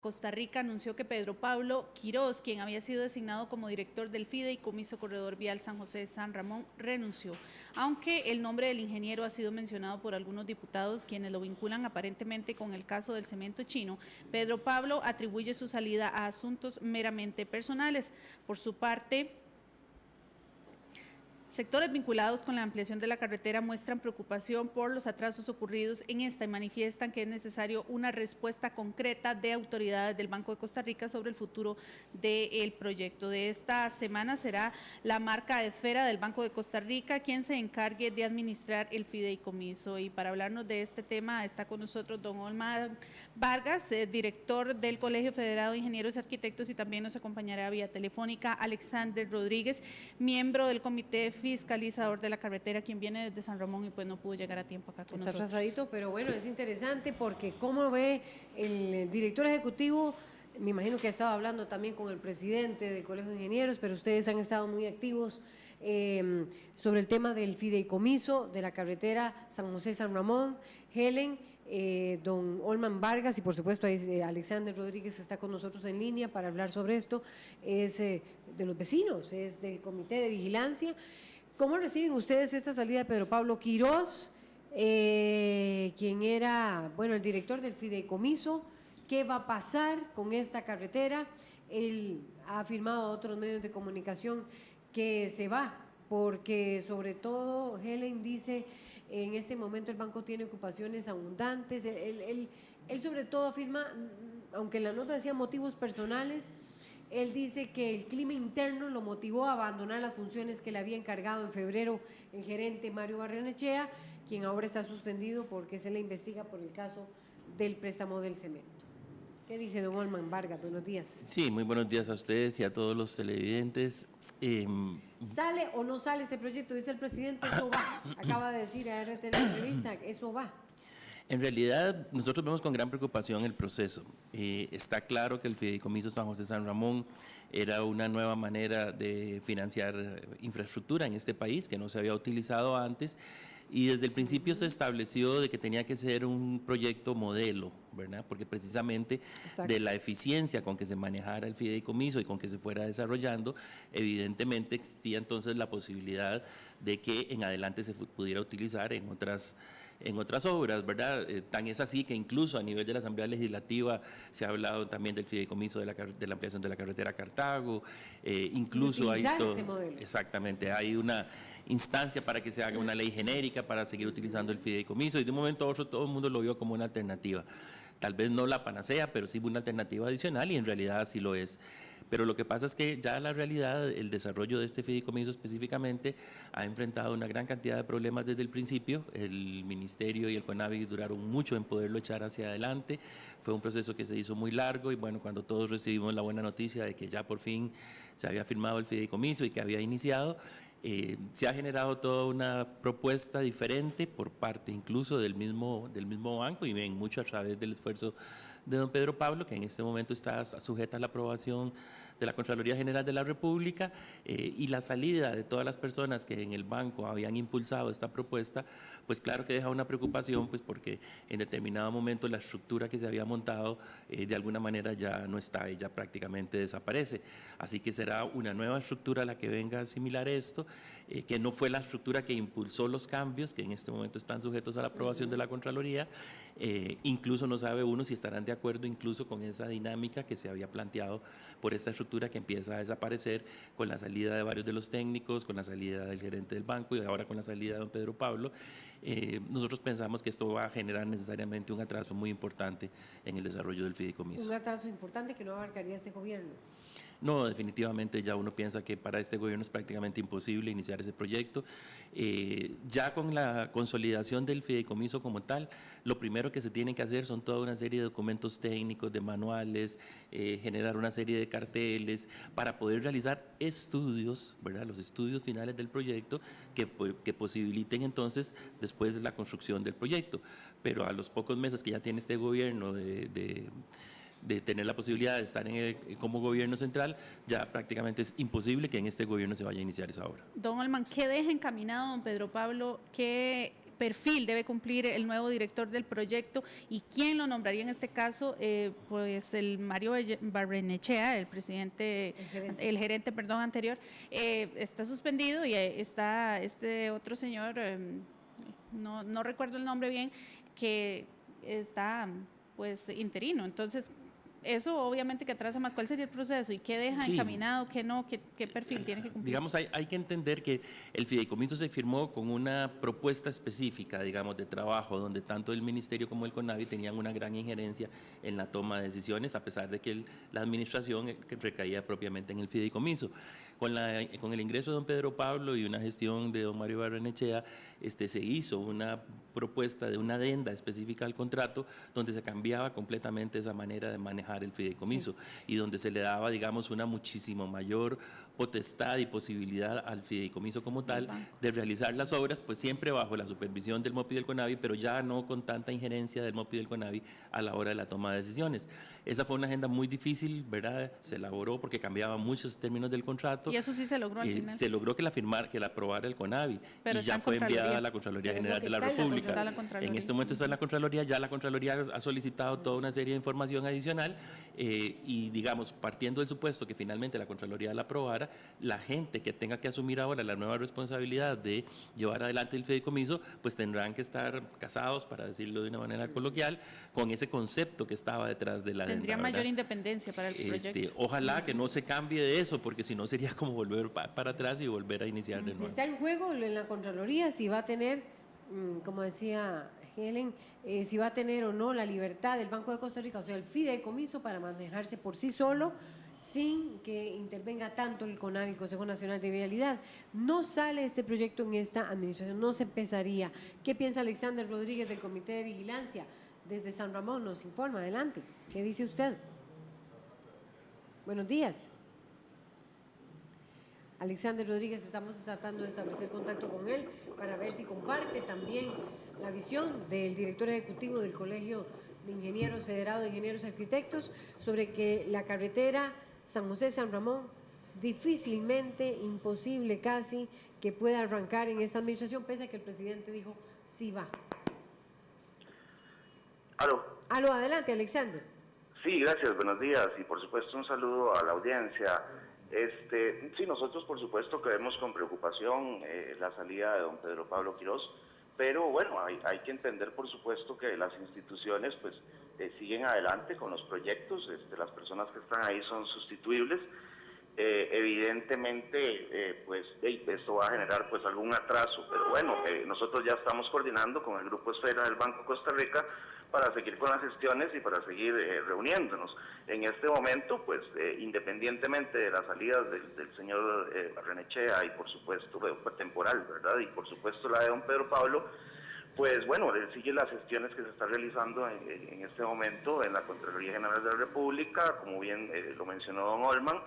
Costa Rica anunció que Pedro Pablo Quirós, quien había sido designado como director del Fideicomiso Corredor Vial San José de San Ramón, renunció. Aunque el nombre del ingeniero ha sido mencionado por algunos diputados, quienes lo vinculan aparentemente con el caso del cemento chino, Pedro Pablo atribuye su salida a asuntos meramente personales. Por su parte, sectores vinculados con la ampliación de la carretera muestran preocupación por los atrasos ocurridos en esta y manifiestan que es necesario una respuesta concreta de autoridades del Banco de Costa Rica sobre el futuro del proyecto. De esta semana será la marca esfera del Banco de Costa Rica quien se encargue de administrar el fideicomiso. Y para hablarnos de este tema está con nosotros don Olman Vargas, director del Colegio Federado de Ingenieros y Arquitectos, y también nos acompañará vía telefónica Alexander Rodríguez, miembro del Comité Fiscalizador de la Carretera, quien viene desde San Ramón y pues no pudo llegar a tiempo acá con nosotros. Está atrasadito, pero bueno, es interesante porque como ve el director ejecutivo, me imagino que ha estado hablando también con el presidente del Colegio de Ingenieros, pero ustedes han estado muy activos sobre el tema del fideicomiso de la carretera San José-San Ramón. Helen, don Olman Vargas y por supuesto Alexander Rodríguez está con nosotros en línea para hablar sobre esto, es de los vecinos, es del Comité de Vigilancia. ¿Cómo reciben ustedes esta salida de Pedro Pablo Quirós, quien era, bueno, el director del fideicomiso? ¿Qué va a pasar con esta carretera? Él ha afirmado a otros medios de comunicación que se va, porque sobre todo Helen dice, en este momento el banco tiene ocupaciones abundantes. Él sobre todo afirma, aunque en la nota decía motivos personales, él dice que el clima interno lo motivó a abandonar las funciones que le había encargado en febrero el gerente Mario Barrenechea, quien ahora está suspendido porque se le investiga por el caso del préstamo del cemento. ¿Qué dice don Olman Vargas? Buenos días. Sí, muy buenos días a ustedes y a todos los televidentes. ¿Sale o no sale este proyecto? Dice el presidente, eso va. Acaba de decir a RT en la entrevista, eso va. En realidad, nosotros vemos con gran preocupación el proceso. Está claro que el Fideicomiso San José San Ramón era una nueva manera de financiar infraestructura en este país que no se había utilizado antes, y desde el principio se estableció de que tenía que ser un proyecto modelo, ¿verdad? Porque precisamente de la eficiencia con que se manejara el fideicomiso y con que se fuera desarrollando, evidentemente existía entonces la posibilidad de que en adelante se pudiera utilizar en otras obras, ¿verdad? Tan es así que incluso a nivel de la Asamblea Legislativa se ha hablado también del fideicomiso de la ampliación de la carretera a Cartago, incluso hay todo, este modelo. Exactamente, hay una instancia para que se haga una ley genérica para seguir utilizando el fideicomiso, y de un momento a otro todo el mundo lo vio como una alternativa. Tal vez no la panacea, pero sí una alternativa adicional, y en realidad así lo es. Pero lo que pasa es que ya la realidad, el desarrollo de este fideicomiso específicamente, ha enfrentado una gran cantidad de problemas desde el principio. El Ministerio y el CONAVI duraron mucho en poderlo echar hacia adelante. Fue un proceso que se hizo muy largo, y bueno, cuando todos recibimos la buena noticia de que ya por fin se había firmado el fideicomiso y que había iniciado, se ha generado toda una propuesta diferente por parte incluso del mismo banco, y ven mucho a través del esfuerzo de don Pedro Pablo, que en este momento está sujeta a la aprobación de la Contraloría General de la República, y la salida de todas las personas que en el banco habían impulsado esta propuesta, pues claro que deja una preocupación, pues porque en determinado momento la estructura que se había montado de alguna manera ya no está, y ya prácticamente desaparece. Así que será una nueva estructura la que venga a asimilar esto, que no fue la estructura que impulsó los cambios que en este momento están sujetos a la aprobación de la Contraloría. Incluso no sabe uno si estarán de acuerdo incluso con esa dinámica que se había planteado por esta estructura que empieza a desaparecer con la salida de varios de los técnicos, con la salida del gerente del banco y ahora con la salida de don Pedro Pablo. Nosotros pensamos que esto va a generar necesariamente un atraso muy importante en el desarrollo del fideicomiso. Un atraso importante que no abarcaría este gobierno. No, definitivamente ya uno piensa que para este gobierno es prácticamente imposible iniciar ese proyecto. Ya con la consolidación del fideicomiso como tal, lo primero que se tiene que hacer son toda una serie de documentos técnicos, de manuales, generar una serie de carteles para poder realizar estudios, ¿verdad? Los estudios finales del proyecto que posibiliten entonces después la construcción del proyecto. Pero a los pocos meses que ya tiene este gobierno de tener la posibilidad de estar como gobierno central, ya prácticamente es imposible que en este gobierno se vaya a iniciar esa obra. Don Olman, ¿qué deja encaminado don Pedro Pablo? ¿Qué perfil debe cumplir el nuevo director del proyecto y quién lo nombraría en este caso, pues el Mario Barrenechea, el presidente, el gerente, perdón, anterior, está suspendido y está este otro señor, no recuerdo el nombre bien, que está pues interino. Entonces, eso obviamente que atrasa más. ¿Cuál sería el proceso? ¿Y qué deja encaminado? ¿Qué no? ¿Qué perfil tiene que cumplir? Digamos, hay que entender que el fideicomiso se firmó con una propuesta específica, digamos, de trabajo, donde tanto el Ministerio como el CONAVI tenían una gran injerencia en la toma de decisiones, a pesar de que la administración recaía propiamente en el fideicomiso. Con el ingreso de don Pedro Pablo y una gestión de don Mario Barrenechea, se hizo una propuesta de una adenda específica al contrato, donde se cambiaba completamente esa manera de manejar el fideicomiso y donde se le daba, digamos, una muchísimo mayor potestad y posibilidad al fideicomiso como tal de realizar las obras, pues siempre bajo la supervisión del MOPI y del CONAVI, pero ya no con tanta injerencia del MOPI y del CONAVI a la hora de la toma de decisiones. Esa fue una agenda muy difícil, ¿verdad? Se elaboró porque cambiaba muchos términos del contrato. Y eso sí se logró al final. Se logró que la aprobara el CONAVI, pero y ya fue enviada a la Contraloría General de la República. En este momento está en la Contraloría, ya la Contraloría ha solicitado toda una serie de información adicional y, digamos, partiendo del supuesto que finalmente la Contraloría la aprobara, la gente que tenga que asumir ahora la nueva responsabilidad de llevar adelante el fideicomiso, pues tendrán que estar casados, para decirlo de una manera coloquial, con ese concepto que estaba detrás de la adenda. Tendría mayor independencia para el proyecto. Ojalá que no se cambie de eso, porque si no sería como volver para atrás y volver a iniciar de nuevo. Está en juego en la Contraloría si va a tener, como decía Helen, si va a tener o no la libertad del Banco de Costa Rica, o sea, el fideicomiso para manejarse por sí solo, sin que intervenga tanto el CONAVI, el Consejo Nacional de Vialidad. No sale este proyecto en esta administración, no se empezaría. ¿Qué piensa Alexander Rodríguez del Comité de Vigilancia? Desde San Ramón nos informa, adelante. ¿Qué dice usted? Buenos días. Alexander Rodríguez, estamos tratando de establecer contacto con él para ver si comparte también la visión del director ejecutivo del Colegio de Ingenieros Federado de Ingenieros Arquitectos sobre que la carretera San José-San Ramón difícilmente, imposible casi, que pueda arrancar en esta administración, pese a que el presidente dijo sí va. Aló, adelante, Alexander. Sí, gracias, buenos días y por supuesto un saludo a la audiencia. Sí, nosotros por supuesto que vemos con preocupación la salida de don Pedro Pablo Quirós, pero bueno, hay que entender por supuesto que las instituciones pues siguen adelante con los proyectos, las personas que están ahí son sustituibles. Evidentemente pues esto va a generar pues algún atraso, pero bueno, nosotros ya estamos coordinando con el Grupo Esfera del Banco Costa Rica para seguir con las gestiones y para seguir reuniéndonos. En este momento, pues independientemente de las salidas del señor Barrenechea y por supuesto temporal, ¿verdad? Y por supuesto la de don Pedro Pablo, pues bueno, sigue las gestiones que se están realizando en este momento en la Contraloría General de la República, como bien lo mencionó don Olman,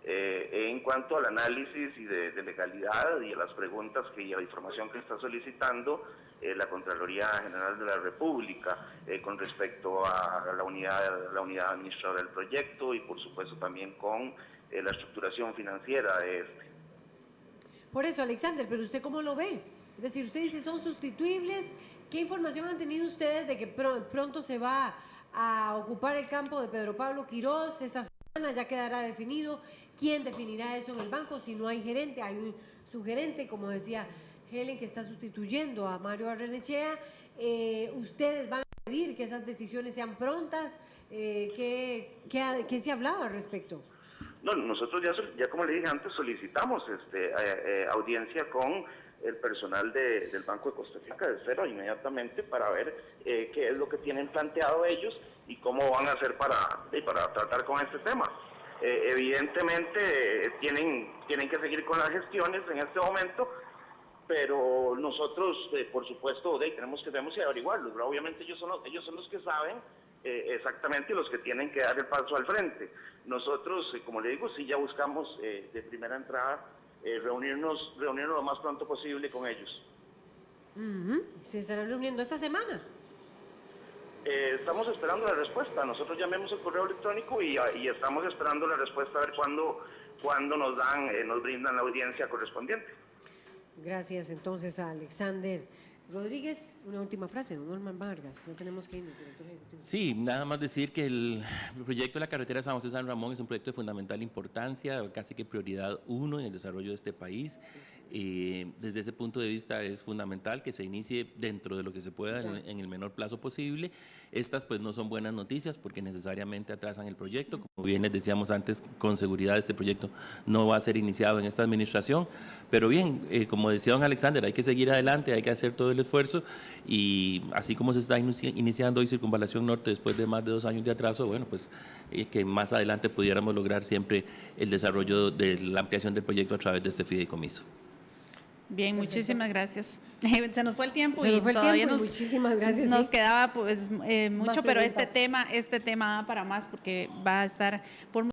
en cuanto al análisis y de legalidad y a las preguntas y a la información que está solicitando la Contraloría General de la República con respecto a la unidad administradora del proyecto y por supuesto también con la estructuración financiera de este. Por eso, Alexander, pero ¿usted cómo lo ve? Es decir, usted dice son sustituibles. ¿Qué información han tenido ustedes de que pronto se va a ocupar el campo de Pedro Pablo Quirós? Esta semana ya quedará definido. ¿Quién definirá eso en el banco si no hay gerente? Hay un subgerente, como decía Helen, que está sustituyendo a Mario Barrenechea. ¿Ustedes van a pedir que esas decisiones sean prontas? ¿Qué se ha hablado al respecto? No, nosotros ya como le dije antes, solicitamos audiencia con el personal del Banco de Costa Rica de cero inmediatamente para ver qué es lo que tienen planteado ellos y cómo van a hacer para tratar con este tema. Evidentemente tienen que seguir con las gestiones en este momento, pero nosotros por supuesto tenemos que averiguarlos, ¿verdad? Obviamente ellos son los que saben exactamente los que tienen que dar el paso al frente. Nosotros, como le digo, sí ya buscamos de primera entrada reunirnos lo más pronto posible con ellos. ¿Se estarán reuniendo esta semana? Estamos esperando la respuesta. Nosotros llamemos el correo electrónico y estamos esperando la respuesta a ver cuándo nos brindan la audiencia correspondiente. Gracias entonces a Alexander Rodríguez, una última frase, don Norman Vargas, ya tenemos que ir, director ejecutivo. Sí, nada más decir que el proyecto de la carretera San José-San Ramón es un proyecto de fundamental importancia, casi que prioridad 1 en el desarrollo de este país. Desde ese punto de vista es fundamental que se inicie dentro de lo que se pueda en el menor plazo posible. Estas pues no son buenas noticias porque necesariamente atrasan el proyecto. Como bien les decíamos antes, con seguridad este proyecto no va a ser iniciado en esta administración. Pero bien, como decía don Alexander, hay que seguir adelante, hay que hacer todo el esfuerzo y así como se está iniciando hoy Circunvalación Norte después de más de 2 años de atraso, bueno, pues que más adelante pudiéramos lograr siempre el desarrollo de la ampliación del proyecto a través de este fideicomiso. Bien, Perfecto. muchísimas gracias. Se nos fue el tiempo Se nos y fue el todavía tiempo, muchísimas gracias. nos sí. quedaba pues mucho, pero preguntas. este tema da para más porque va a estar por